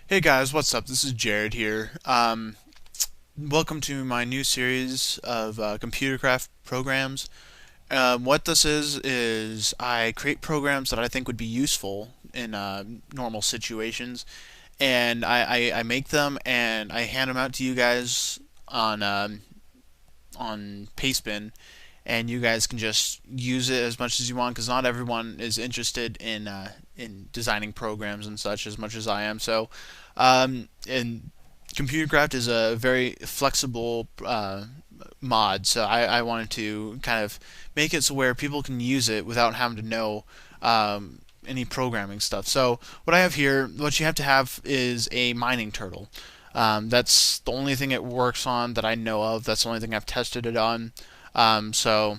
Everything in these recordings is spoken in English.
Hey guys, what's up? This is Jared here. Welcome to my new series of Computercraft programs. What this is I create programs that I think would be useful in normal situations, and I make them and I hand them out to you guys on Pastebin, and you guys can just use it as much as you want because not everyone is interested in designing programs and such as much as I am. So, and Computercraft is a very flexible mod, so I wanted to kind of make it so where people can use it without having to know any programming stuff. So what I have here, what you have to have is a mining turtle. That's the only thing it works on that I know of. That's the only thing I've tested it on. So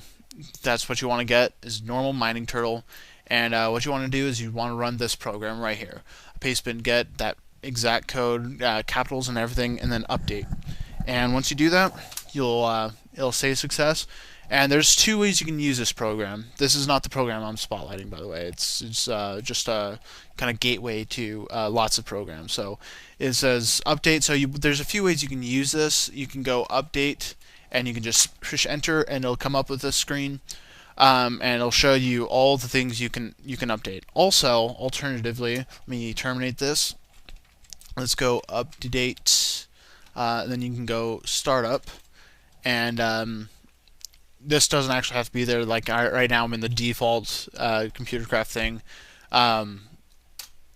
that's what you want to get is normal mining turtle. And what you want to do is you want to run this program right here. Pastebin get that exact code, capitals and everything, and then update. And once you do that, it'll say success. And there's two ways you can use this program. This is not the program I'm spotlighting, by the way. It's just a kind of gateway to lots of programs. So it says update. So there's a few ways you can use this. You can go update, and you can just push enter, and it'll come up with this screen. And it'll show you all the things you can update. Also, alternatively, let me terminate this. Let's go update. Then you can go startup, and this doesn't actually have to be there. Like right now, I'm in the default Computercraft thing.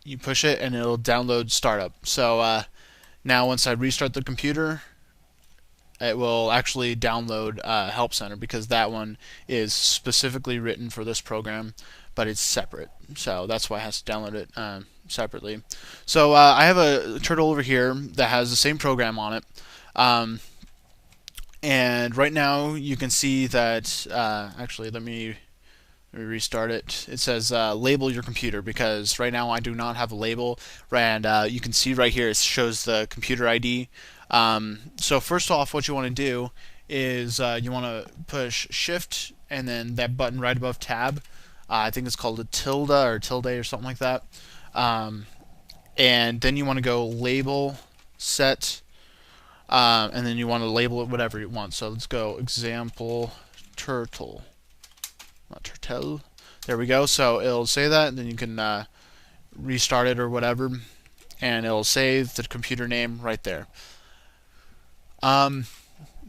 You push it, and it'll download startup. So now, once I restart the computer, it will actually download Help Center because that one is specifically written for this program, but it's separate. So that's why it has to download it separately. So I have a turtle over here that has the same program on it. And right now you can see that, actually let me restart it. It says label your computer because right now I do not have a label. And you can see right here it shows the computer ID. So first off, what you want to do is you want to push shift and then that button right above tab. I think it's called a tilde or something like that. And then you want to go label set, and then you want to label it whatever you want. So let's go example turtle, not turtle. There we go. So it'll say that, and then you can restart it or whatever, and it'll save the computer name right there.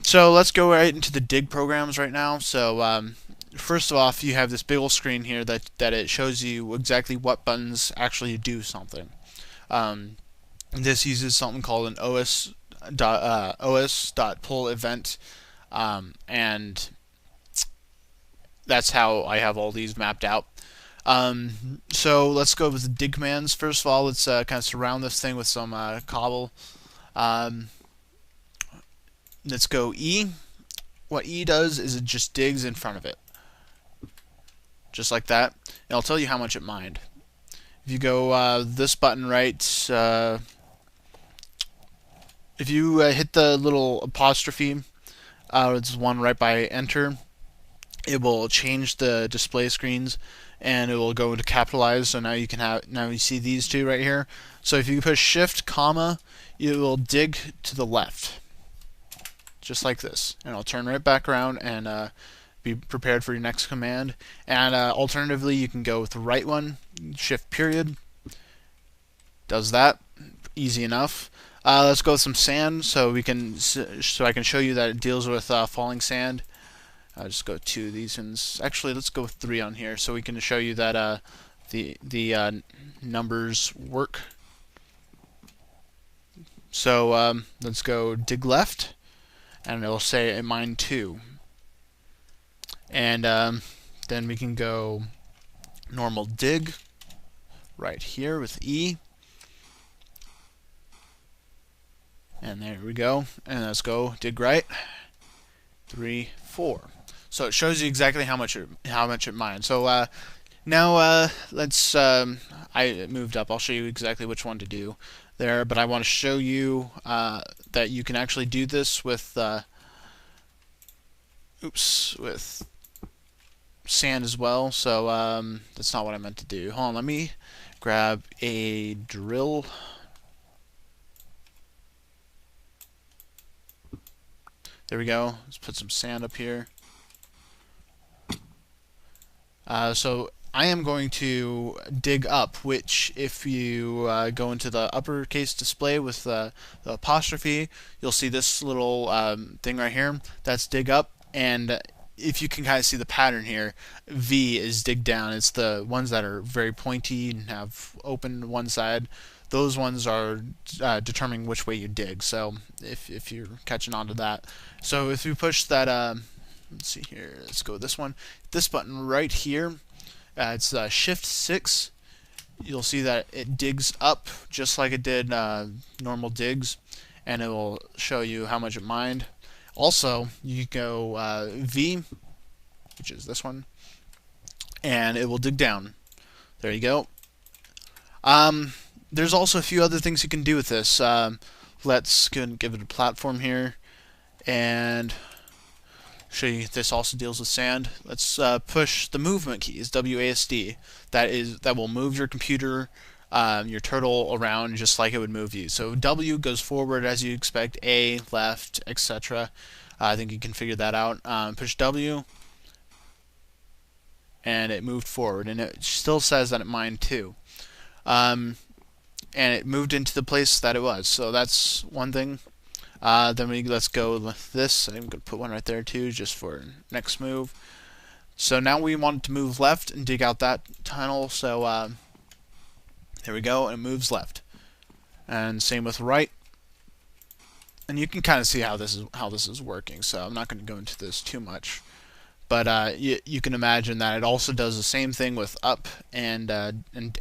So let's go right into the dig programs right now. So first off, you have this big old screen here that it shows you exactly what buttons actually do something. This uses something called an os.pull event, and that's how I have all these mapped out. So let's go with the dig commands. First of all, let's kind of surround this thing with some cobble. Let's go E. What E does is it just digs in front of it, just like that. And I'll tell you how much it mined. If you go this button right, if you hit the little apostrophe, it's one right by enter, it will change the display screens and it will go into capitalized. So now you see these two right here. So if you push shift comma, it will dig to the left, just like this, and I'll turn right back around and be prepared for your next command. And alternatively, you can go with the right one, shift period, does that, easy enough. Let's go with some sand, so I can show you that it deals with falling sand. I'll just go 2 of these ones. Actually, let's go with 3 on here, so we can show you that the numbers work. So let's go dig left, and it'll say it mined 2. And then we can go normal dig right here with E. And there we go. And let's go dig right. 3, 4. So it shows you exactly how much it mined. So now let's. I moved up. I'll show you exactly which one to do there. But I want to show you that you can actually do this with with sand as well. So that's not what I meant to do. Hold on. Let me grab a drill. There we go. Let's put some sand up here. So I am going to dig up, which if you go into the uppercase display with the apostrophe, you'll see this little thing right here. That's dig up, and if you can kind of see the pattern here, V is dig down. It's the ones that are very pointy and have open one side. Those ones are determining which way you dig. So if you're catching on to that, so if you push that, let's see here, let's go with this one, this button right here, it's Shift 6. You'll see that it digs up just like it did normal digs, and it will show you how much it mined. Also, you go V, which is this one, and it will dig down. There you go. There's also a few other things you can do with this. Let's go and give it a platform here, and show you this also deals with sand. Let's push the movement keys, WASD. That will move your computer, your turtle around just like it would move you. So W goes forward as you expect, A left, etc. I think you can figure that out. Push W, and it moved forward, and it still says that it mined 2. And it moved into the place that it was. So that's one thing. Then let's go with this. I'm going to put one right there too, just for next move. So now we want to move left and dig out that tunnel. So there we go, and it moves left. And same with right. And you can kind of see how this is working. So I'm not going to go into this too much, but you can imagine that it also does the same thing with up and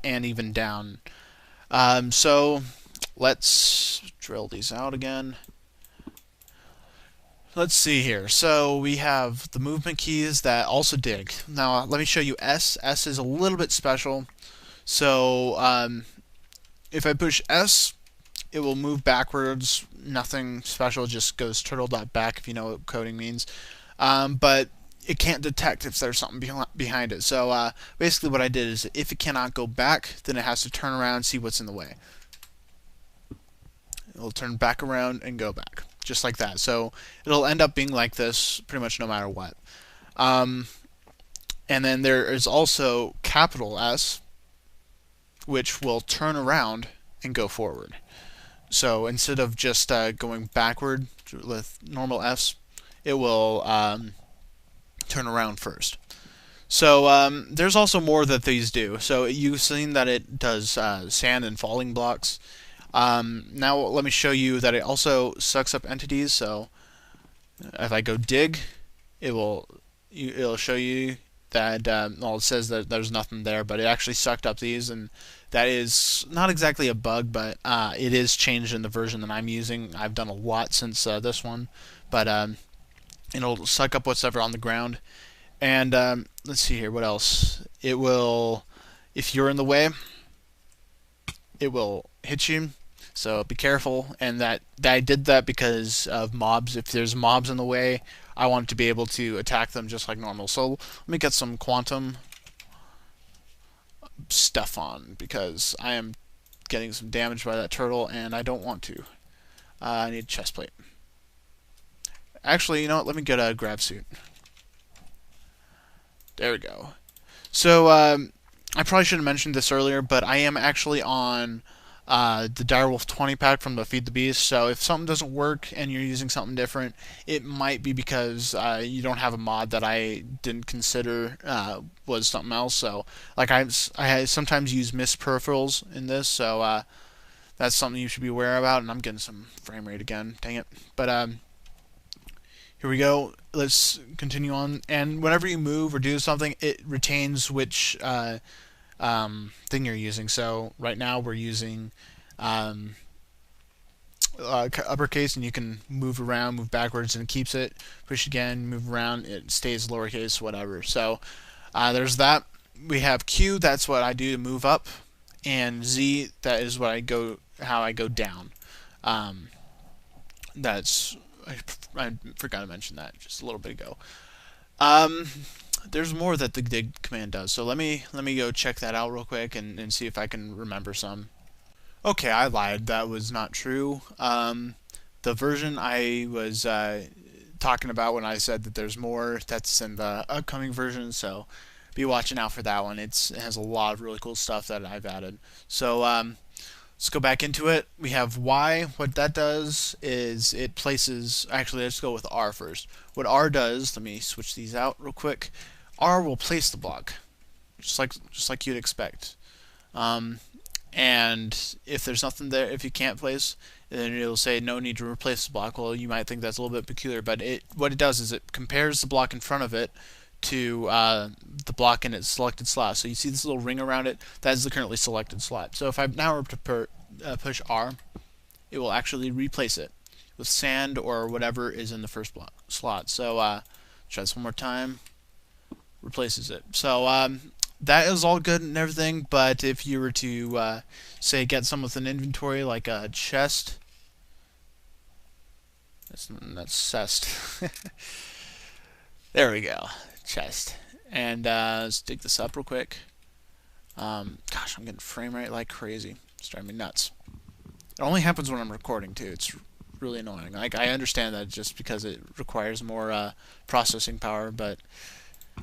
even down. So let's drill these out again. Let's see here. So we have the movement keys that also dig. Now let me show you S. S is a little bit special. So if I push S, it will move backwards. Nothing special, just goes turtle.back if you know what coding means. But it can't detect if there's something behind it. So basically what I did is if it cannot go back, then it has to turn around and see what's in the way. It'll turn back around and go back, just like that. So it'll end up being like this pretty much no matter what. And then there is also capital S, which will turn around and go forward. So instead of just going backward with normal Fs, it will turn around first. So there's also more that these do. So you've seen that it does sand and falling blocks. Now let me show you that it also sucks up entities. So if I go dig, it'll show you that well, it says that there's nothing there, but it actually sucked up these, and that is not exactly a bug, but it is changed in the version that I'm using. I've done a lot since this one, but it'll suck up what's ever on the ground. And let's see here, what else? It will, if you're in the way, it will hit you. So be careful. And that I did that because of mobs. If there's mobs in the way, I want to be able to attack them just like normal. So let me get some quantum stuff on, because I am getting some damage by that turtle and I don't want to. I need a chest plate. Actually, you know what? Let me get a grab suit. There we go. So I probably should have mentioned this earlier, but I am actually on the Direwolf 20 pack from the Feed the Beast. So if something doesn't work and you're using something different, it might be because you don't have a mod that I didn't consider was something else. So like I sometimes use missed peripherals in this, so that's something you should be aware about. And I'm getting some frame rate again, dang it. But here we go. Let's continue on. And whenever you move or do something, it retains which thing you're using. So right now we're using uppercase, and you can move around, move backwards, and it keeps it. Push again, move around, it stays lowercase, whatever. So there's that. We have Q, that's what I do to move up, and Z, that is what how I go down. That's I forgot to mention that just a little bit ago. There's more that the dig command does, so let me go check that out real quick and see if I can remember some. Okay, I lied. That was not true. The version I was talking about when I said that there's more that's in the upcoming version, so be watching out for that one. It has a lot of really cool stuff that I've added. So let's go back into it. We have Y. What that does is it places. Actually, let's go with R first. What R does. Let me switch these out real quick. R will place the block, just like you'd expect. And if there's nothing there, if you can't place, then it'll say no need to replace the block. Well, you might think that's a little bit peculiar, but what it does is it compares the block in front of it to the block in its selected slot. So you see this little ring around it, that is the currently selected slot. So if I now were to push R, it will actually replace it with sand or whatever is in the first slot. So try this one more time, replaces it. So that is all good and everything, but if you were to say get some with an inventory like a chest, that's chest. There we go, chest. And let's dig this up real quick. Gosh, I'm getting frame rate like crazy. It's driving me nuts. It only happens when I'm recording too. It's really annoying. Like, I understand that just because it requires more processing power, but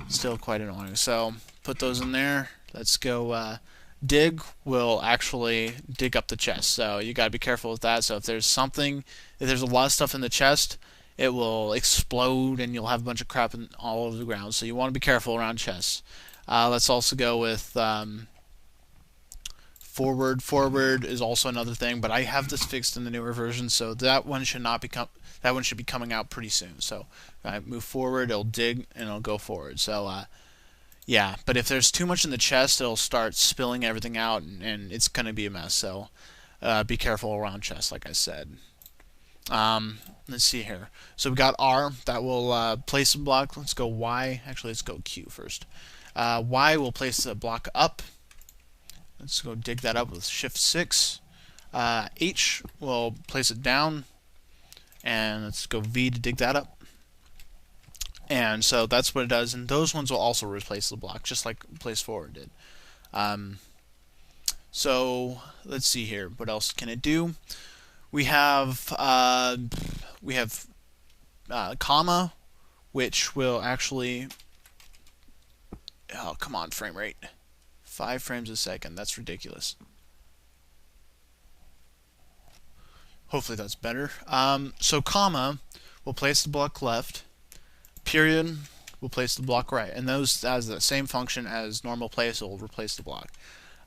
still quite annoying. So put those in there. Let's go. Dig will actually dig up the chest, so you gotta be careful with that. So if there's a lot of stuff in the chest, it will explode and you'll have a bunch of crap all over the ground. So you want to be careful around chests. Let's also go with forward. Forward is also another thing, but I have this fixed in the newer version, so that one should be coming out pretty soon. So if I move forward, it'll dig and it'll go forward. So yeah, but if there's too much in the chest, it'll start spilling everything out, and it's going to be a mess. So be careful around chests, like I said. Let's see here. So we got R, that will place a block. Let's go Y. Actually, let's go Q first. Y will place the block up. Let's go dig that up with Shift 6. H will place it down, and let's go V to dig that up. And so that's what it does, and those ones will also replace the block, just like place forward did. So let's see here. What else can it do? We have comma, which will actually. Oh, come on, frame rate. 5 frames a second. That's ridiculous. Hopefully that's better. So comma will place the block left. Period will place the block right, and those has the same function as normal place. It will replace the block.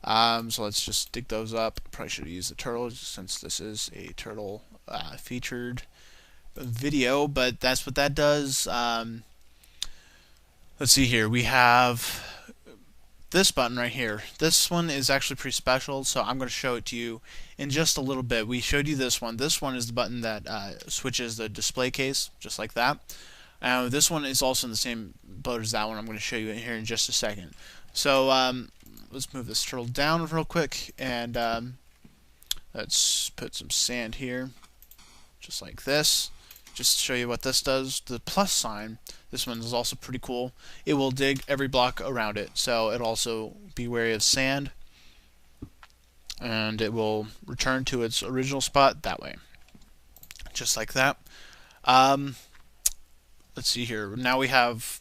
So let's just dig those up. Probably should have used the turtle since this is a turtle featured video, but that's what that does. Let's see here. We have this button right here. This one is actually pretty special, so I'm going to show it to you in just a little bit. We showed you this one. This one is the button that switches the display case, just like that. This one is also in the same boat as that one. I'm going to show you here in just a second. So let's move this turtle down real quick, and let's put some sand here, just like this. Just to show you what this does. The plus sign, this one is also pretty cool. It will dig every block around it, so it'll also be wary of sand, and it will return to its original spot that way, just like that. Let's see here. Now we have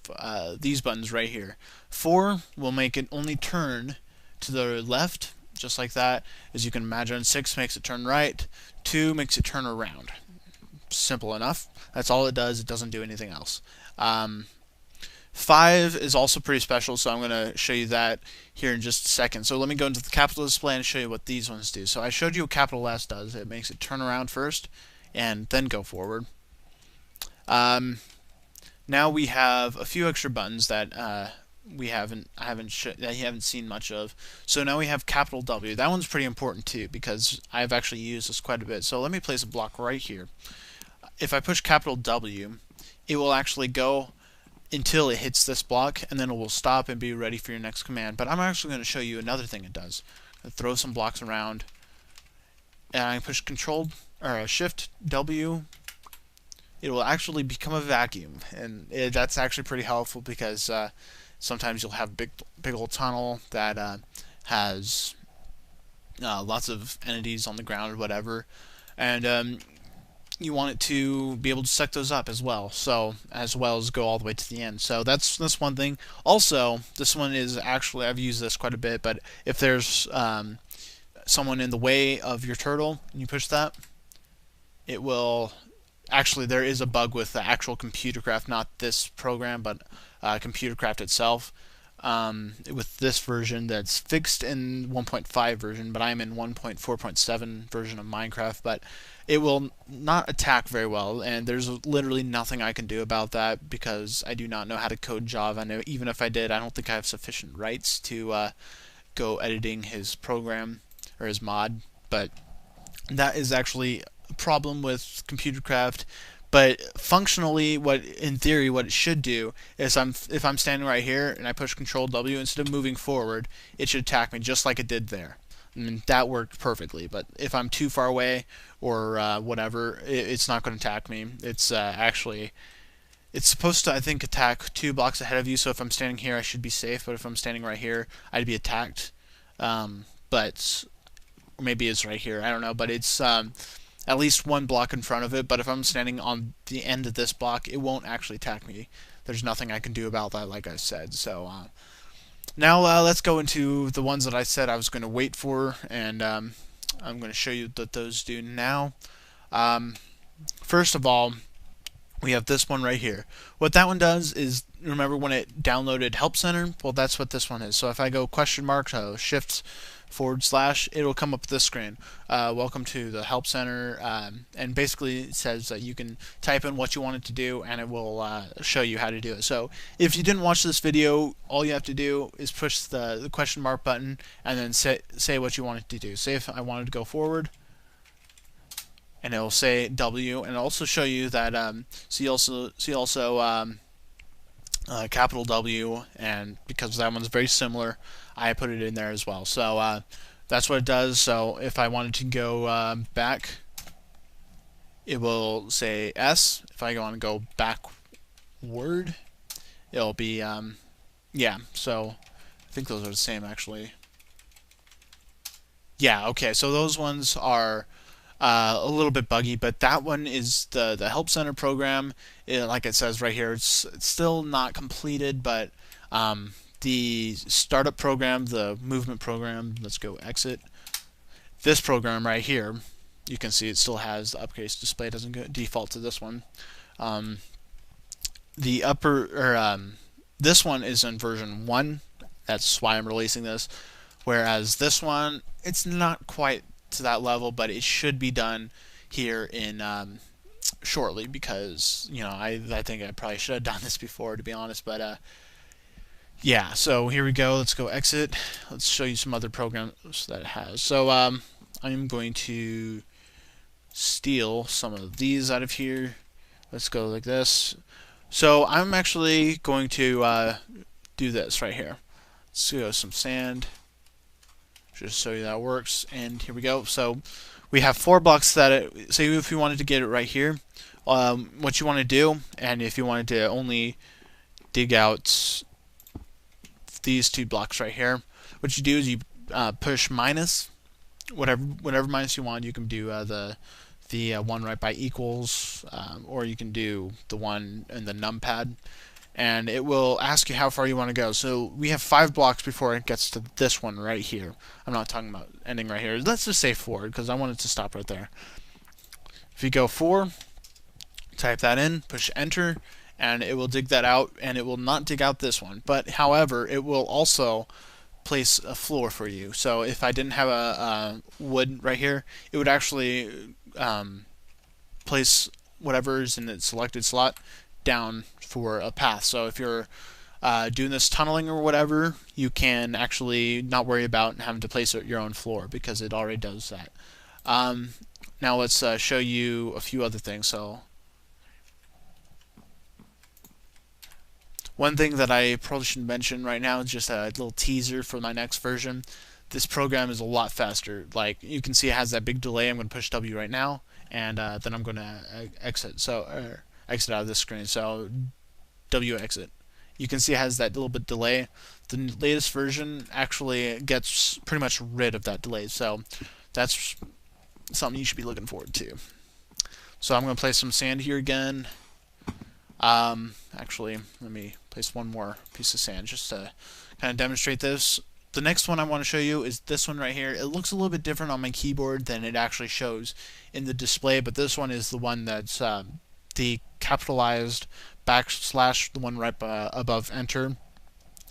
these buttons right here. 4 will make it only turn to the left, just like that, as you can imagine. 6 makes it turn right. 2 makes it turn around. Simple enough. That's all it does. It doesn't do anything else. 5 is also pretty special, so I'm going to show you that here in just a second. So let me go into the capital display and show you what these ones do. So I showed you what capital S does. It makes it turn around first and then go forward. Now we have a few extra buttons that you haven't seen much of. So now we have capital W. That one's pretty important too, because I've actually used this quite a bit. So let me place a block right here. If I push capital W, it will actually go until it hits this block, and then it will stop and be ready for your next command. But I'm actually going to show you another thing it does. I throw some blocks around, and I push Shift W. It will actually become a vacuum, and that's actually pretty helpful because sometimes you'll have a big old tunnel that has lots of entities on the ground or whatever, and you want it to be able to suck those up as well. So as well as go all the way to the end. So that's one thing. Also, this one is actually, I've used this quite a bit, but if there's someone in the way of your turtle and you push that, it will actually, there is a bug with the actual Computercraft, not this program, but Computercraft itself. With this version that's fixed in 1.5 version, but I'm in 1.4.7 version of Minecraft, but it will not attack very well, and there's literally nothing I can do about that because I do not know how to code Java, and even if I did, I don't think I have sufficient rights to go editing his program or his mod, but that is actually a problem with Computercraft. But functionally, what in theory what it should do is if I'm standing right here and I push Control W, instead of moving forward, it should attack me just like it did there. I mean, that worked perfectly. But if I'm too far away or whatever, it's not going to attack me. It's actually it's supposed to, I think, attack 2 blocks ahead of you. So if I'm standing here, I should be safe. But if I'm standing right here, I'd be attacked. But maybe it's right here. I don't know. But it's at least 1 block in front of it, but if I'm standing on the end of this block, it won't actually attack me. There's nothing I can do about that, like I said. So now let's go into the ones that I said I was going to wait for, and I'm going to show you what those do now. First of all, we have this one right here. What that one does is, remember when it downloaded Help Center? Well, that's what this one is. So if I go question mark, so shift / it will come up with this screen. Welcome to the Help Center, and basically it says that you can type in what you want it to do, and it will show you how to do it. So if you didn't watch this video, all you have to do is push the question mark button, and then say what you want it to do. Say if I wanted to go forward, and it will say W, and it'll also show you that see also capital W, and because that one's very similar, I put it in there as well. So that's what it does. So if I wanted to go back, it will say S. If I want to go backward, it'll be yeah. So I think those are the same actually. Yeah. Okay. So those ones are a little bit buggy, but that one is the Help Center program. Like it says right here, it's still not completed, but the startup program, the movement program, let's go exit. This program right here, you can see it still has the uppercase display. It doesn't go default to this one. The upper or this one is in version 1. That's why I'm releasing this. Whereas this one, it's not quite to that level, but it should be done here in shortly, because I think I probably should have done this before, to be honest, but yeah. So here we go. Let's go exit. Let's show you some other programs that it has. So I'm going to steal some of these out of here. Let's go like this. So I'm actually going to do this right here. Let's go some sand, just so you that works, and here we go. So we have 4 blocks that say if you wanted to get it right here, what you want to do, and if you wanted to only dig out these 2 blocks right here, what you do is you push minus, whatever minus you want. You can do the one right by equals, or you can do the one in the numpad, and it will ask you how far you want to go. So we have 5 blocks before it gets to this one right here. I'm not talking about ending right here. Let's just say 4, because I want it to stop right there. If you go 4, type that in, push enter, and it will dig that out, and it will not dig out this one. But however, it will also place a floor for you. So if I didn't have a wood right here, it would actually place whatever is in its selected slot down for a path. So if you're doing this tunneling or whatever, you can actually not worry about having to place your own floor, because it already does that. Now let's show you a few other things. So one thing that I probably should mention right now is just a little teaser for my next version. This program is a lot faster. Like you can see, it has that big delay. I'm going to push W right now, and then I'm going to exit. So exit out of this screen. So W exit. You can see it has that little bit delay. The latest version actually gets pretty much rid of that delay. So that's something you should be looking forward to. So I'm going to place some sand here again. Actually, let me place one more piece of sand just to kind of demonstrate this. The next one I want to show you is this one right here. It looks a little bit different on my keyboard than it actually shows in the display, but this one is the one that's the capitalized backslash, the one right above enter.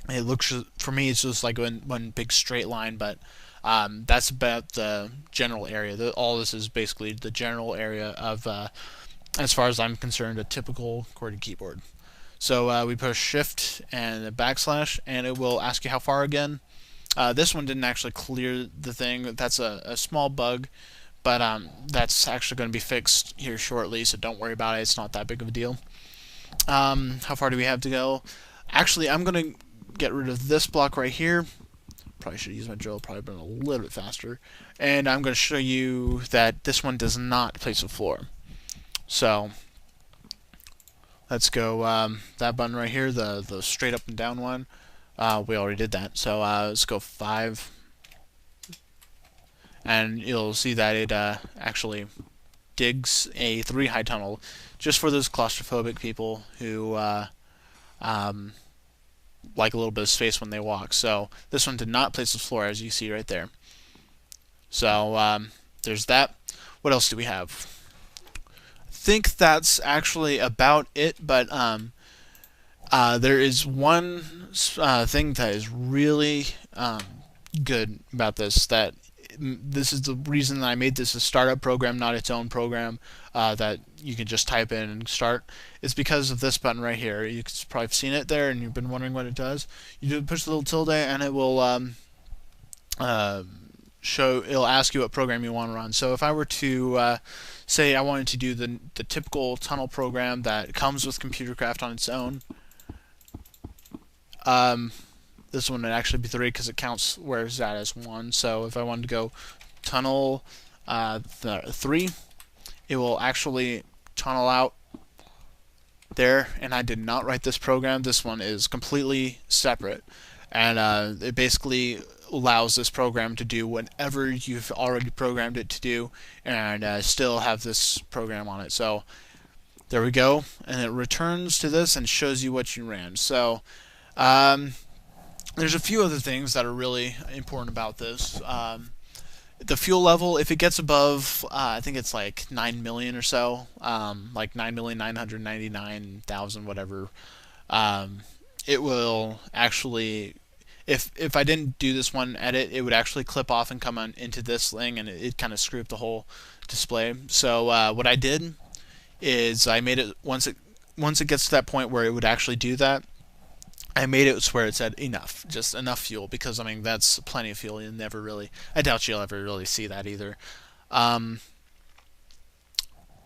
It looks, for me, it's just like one big straight line, but that's about the general area. All this is basically the general area of, as far as I'm concerned, a typical QWERTY keyboard. So we push Shift and a backslash, and it will ask you how far again. This one didn't actually clear the thing. That's a small bug, but that's actually going to be fixed here shortly, so don't worry about it. It's not that big of a deal. How far do we have to go? Actually, I'm going to get rid of this block right here. Probably should use my drill, probably been a little bit faster. And I'm going to show you that this one does not place a floor. So let's go that button right here, the straight up and down one. We already did that. So let's go 5. And you'll see that it actually digs a 3 high tunnel just for those claustrophobic people who like a little bit of space when they walk. So this one did not place the floor, as you see right there. So there's that. What else do we have? I think that's actually about it, but there is one thing that is really good about this, that this is the reason that I made this a startup program, not its own program that you can just type in and start. It's because of this button right here. You've probably seen it there and you've been wondering what it does. You do push the little tilde and it will it'll ask you what program you want to run. So if I were to say I wanted to do the typical tunnel program that comes with Computercraft on its own, this one would actually be 3 because it counts where it's at as 1. So if I wanted to go tunnel 3, it will actually tunnel out there. And I did not write this program. This one is completely separate, and it basically allows this program to do whatever you've already programmed it to do, and still have this program on it. So there we go, and it returns to this and shows you what you ran. So there's a few other things that are really important about this. The fuel level, if it gets above, I think it's like 9 million or so, like 9,999,000, whatever, it will actually, if I didn't do this one edit, it would actually clip off and come on into this thing, and it kind of screw up the whole display. So what I did is I made it, once it gets to that point where it would actually do that, I made it where it said enough, just enough fuel, because I mean that's plenty of fuel. You'll never really, I doubt you'll ever really see that either.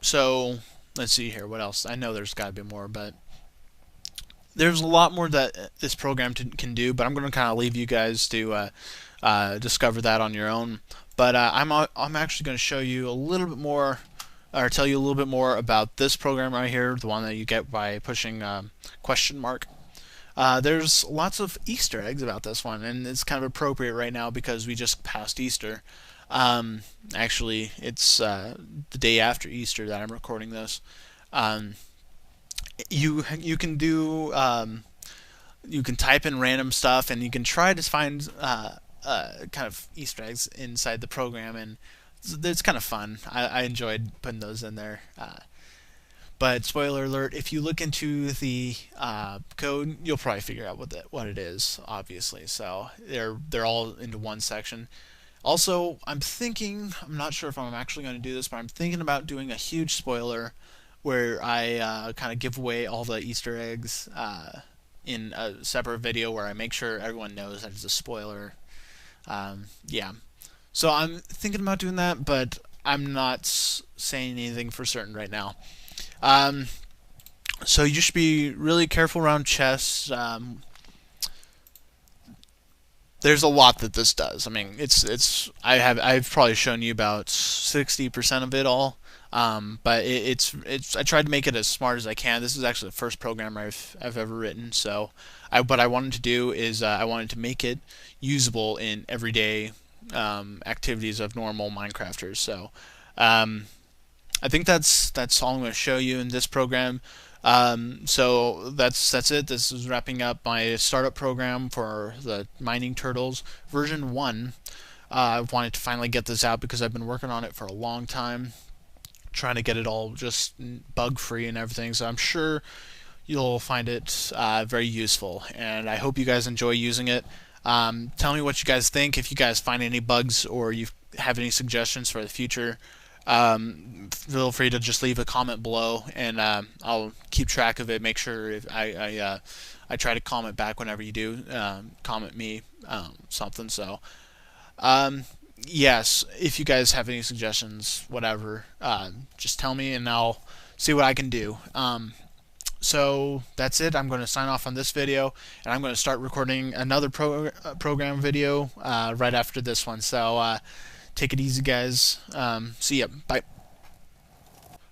So let's see here, what else? I know there's got to be more, but there's a lot more that this program can do. But I'm going to kind of leave you guys to discover that on your own. But I'm actually going to show you a little bit more, or tell you a little bit more about this program right here, the one that you get by pushing question mark. There's lots of Easter eggs about this one, and it's kind of appropriate right now because we just passed Easter. Actually, it's the day after Easter that I'm recording this. You can do you can type in random stuff, and you can try to find kind of Easter eggs inside the program, and it's kind of fun. I enjoyed putting those in there. But spoiler alert, if you look into the code, you'll probably figure out what it is, obviously. So they're all into one section. Also, I'm not sure if I'm actually going to do this, but I'm thinking about doing a huge spoiler where I kind of give away all the Easter eggs in a separate video where I make sure everyone knows that it's a spoiler. Yeah. So I'm thinking about doing that, but I'm not saying anything for certain right now. So you should be really careful around chests. There's a lot that this does. I mean, I've probably shown you about 60% of it all. But I tried to make it as smart as I can. This is actually the first program I've ever written. So what I wanted to do is I wanted to make it usable in everyday activities of normal Minecrafters. So I think that's all I'm going to show you in this program. So that's it. This is wrapping up my startup program for the mining turtles version 1. I wanted to finally get this out because I've been working on it for a long time, trying to get it all just bug free and everything. So I'm sure you'll find it very useful, and I hope you guys enjoy using it. Tell me what you guys think. If you guys find any bugs or you have any suggestions for the future, feel free to just leave a comment below, and I'll keep track of it. Make sure if I try to comment back whenever you do comment me something. So yes, if you guys have any suggestions, whatever, just tell me and I'll see what I can do. So that's it. I'm going to sign off on this video, and I'm going to start recording another program video right after this one. So take it easy, guys. See ya. Bye.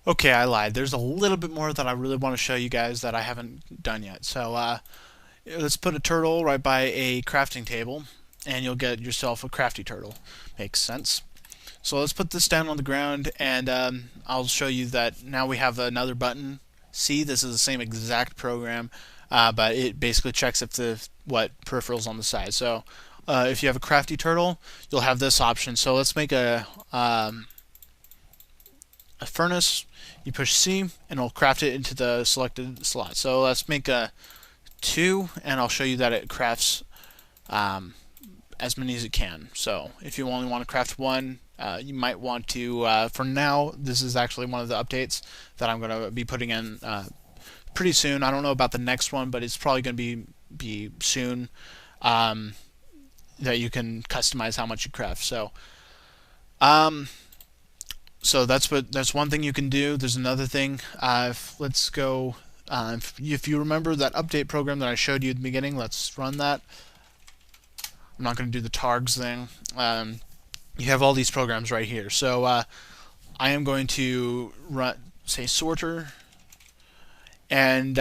Okay, I lied. There's a little bit more that I really want to show you guys that I haven't done yet. So let's put a turtle right by a crafting table, and you'll get yourself a crafty turtle. Makes sense. So let's put this down on the ground, and I'll show you that now we have another button. See, this is the same exact program, but it basically checks if what peripherals on the side. So if you have a crafty turtle, you'll have this option. So let's make a furnace. You push C, and it'll craft it into the selected slot. So let's make a 2, and I'll show you that it crafts as many as it can. So if you only want to craft 1, you might want to, for now, this is actually one of the updates that I'm going to be putting in pretty soon. I don't know about the next one, but it's probably going to be soon, that you can customize how much you craft. So so that's one thing you can do. There's another thing. Let's go. If you remember that update program that I showed you at the beginning, let's run that. I'm not going to do the targs thing. You have all these programs right here. So I am going to run, say, sorter, and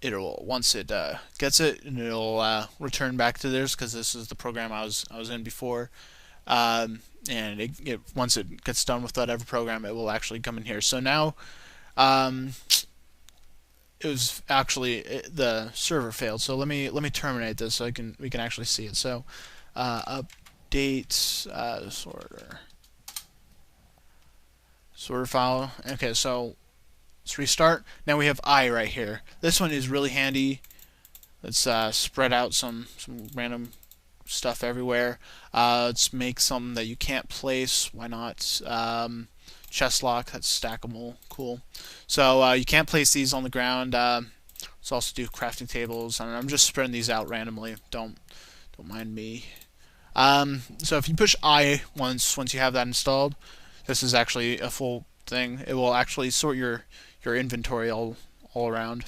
it'll, once it gets it, and it'll return back to this because this is the program I was in before. And once it gets done with whatever program, it will actually come in here. So now it was actually the server failed. So let me terminate this so we can actually see it. So update sorter file. Okay, so let's restart. Now we have I right here. This one is really handy. Let's spread out some random stuff everywhere. Let's make something that you can't place. Why not? Chest lock, that's stackable. Cool. So you can't place these on the ground. Let's also do crafting tables. I'm just spreading these out randomly. Don't mind me. So if you push I once you have that installed, this is actually a full thing. It will actually sort your inventory all around,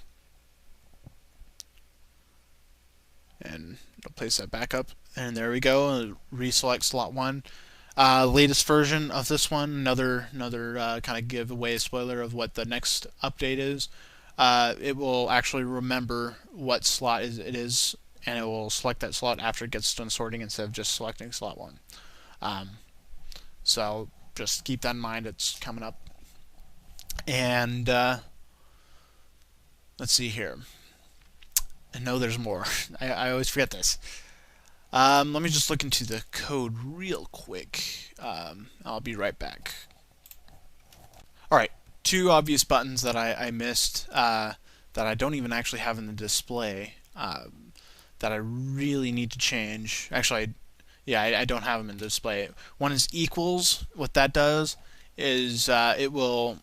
and it'll place that back up. And there we go. Reselect slot 1. Latest version of this one, another kind of giveaway spoiler of what the next update is. It will actually remember what slot it is, and it will select that slot after it gets done sorting instead of just selecting slot 1. So just keep that in mind. It's coming up. And let's see here. I know there's more. I always forget this. Let me just look into the code real quick. I'll be right back. Alright, 2 obvious buttons that I missed that I don't even actually have in the display that I really need to change. Actually, I don't have them in the display. One is equals. What that does is it will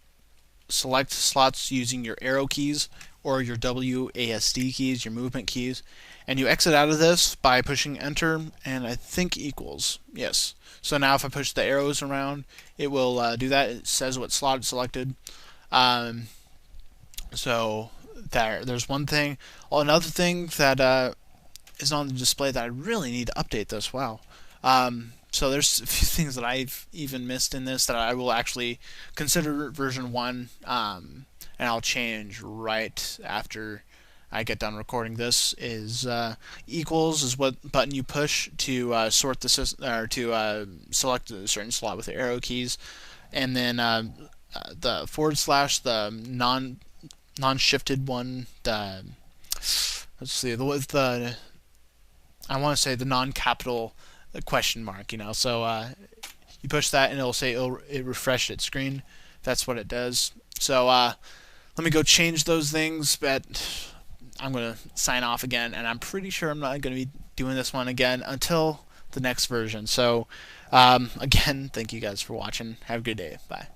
select slots using your arrow keys or your WASD keys, your movement keys, and you exit out of this by pushing enter, and I think equals. Yes. So now if I push the arrows around, it will do that. It says what slot it's selected. So there's one thing. Oh, another thing that is on the display that I really need to update this. Wow. So there's a few things that I've even missed in this that I will actually consider version 1, and I'll change right after I get done recording this is equals is what button you push to sort the system or to select a certain slot with the arrow keys, and then the forward slash, the non-shifted one, the let's see, the I want to say the non-capital question mark. So you push that and it'll say it refreshed its screen. That's what it does. So let me go change those things, but I'm going to sign off again, and I'm pretty sure I'm not going to be doing this one again until the next version. So again, thank you guys for watching. Have a good day. Bye.